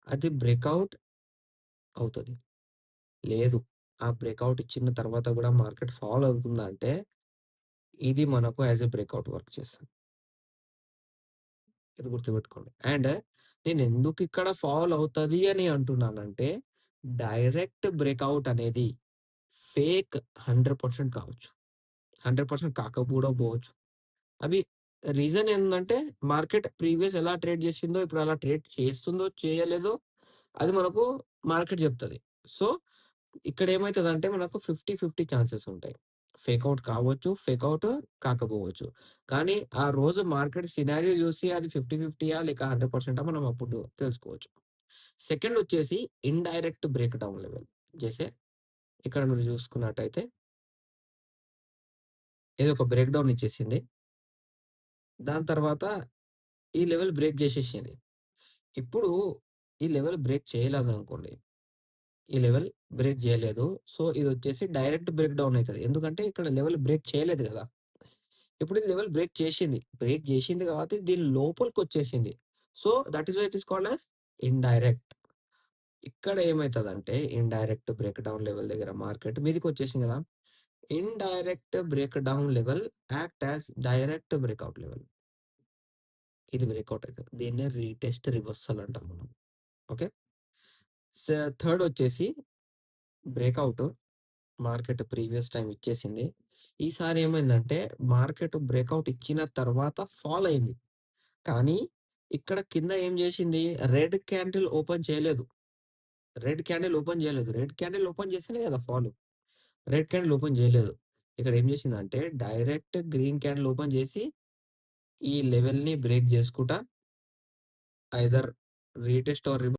అది బ్రేకౌట్ అవుతది. లేదు. ఆ బ్రేకౌట్ ఇచ్చిన తర్వాత గూడా మార్కెట్ ఫాల్ అవుతుందంటే, ఇది మనకు యాస్ ఎ బ్రేకౌట్ వర్క్ చేస్తది. ఇది గుర్తుపెట్టుకోండి. అండ్ నేనెందుకిక్కడ ఫాల్ అవుతది అని అంటున్నానంటే, డైరెక్ట్ బ్రేకౌట్ అనేది ఫేక్ 100% కావచ్చు. 100% కూడా పోవచ్చు. అవి రీజన్ ఏందంటే, మార్కెట్ ప్రీవియస్ ఎలా ట్రేడ్ చేసిందో, ఇప్పుడు అలా ట్రేడ్ చేస్తుందో, చేయలేదో అది మనకు మార్కెట్ జెప్తది. సో, ఇక్కడేమైతదంటే మనకు 50, 50 ఛాన్సెస్ ఉంటాయి. ఫేక్ ఔట్ కావచ్చు, ఫేక్ ఔట్ కాకపోవచ్చు. కానీ ఆ రోజు మార్కెట్ సినారియో జూసి అది 50, 50 లేక 100% మనం అప్పుడు తెలుసుకోవచ్చు. సెకండొచ్చేసి ఇండైరెక్ట్ బ్రేక్ డౌన్ లెవెల్. జైసే ఇక్కడ మీరు జూసుకున్నట్టయితే ఇది ఒక బ్రేక్ డౌన్ ఇచ్చేసింది. దాని తర్వాత ఈ లెవెల్ బ్రేక్ జేసేసింది. ఇప్పుడు ఈ లెవెల్ బ్రేక్ చేయలేదనుకోండి. ఈ లెవెల్ బ్రేక్ జేయలేదు. సో, ఇదొచ్చేసి డైరెక్ట్ బ్రేక్ డౌన్ అయితది. ఎందుకంటే ఇక్కడ లెవెల్ బ్రేక్ చేయలేదు గదా! ఇప్పుడు ఇది లెవెల్ బ్రేక్ చేషింది. బ్రేక్ జేషింది కాబట్టి దీని లోపలికొచ్చేసింది. So, that is why it is called as indirect. ఇక్కడ ఏమైతదంటే ఇండైరెక్ట్ బ్రేక్ డౌన్ లెవెల్ దగ్గర మార్కెట్ మీదికొచ్చేసింది గదా! Indirect break down level act as direct breakout level. ఇది బ్రేకౌట్ అయితది. దీన్నే రీటెస్ట్ రివర్సల్ అంటాం మనం. ఓకే. స థర్డొచ్చేసి బ్రేకౌట్. మార్కెట్ ప్రీవియస్ టైమ్ ఇచ్చేసింది. ఈసారి ఏమైందంటే మార్కెట్ బ్రేకౌట్ ఇచ్చిన తర్వాత ఫాల్ అయింది. కానీ ఇక్కడ కింద ఏం జేసింది? రెడ్ క్యాండిల్ ఓపెన్ చేయలేదు. రెడ్ క్యాండిల్ ఓపెన్ జేయలేదు. రెడ్ క్యాండిల్ ఓపెన్ చేస్తేనే గదా ఫాలు. రెడ్ క్యాండిల్ ఓపెన్ జేయలేదు. ఇక్కడ ఏం జేసిందంటే డైరెక్ట్ గ్రీన్ క్యాండిల్ ఓపెన్ జేసి ఈ లెవెల్‌ని బ్రేక్ జేసుకుంటా ఐదర్ రీటెస్ట్ ఆర్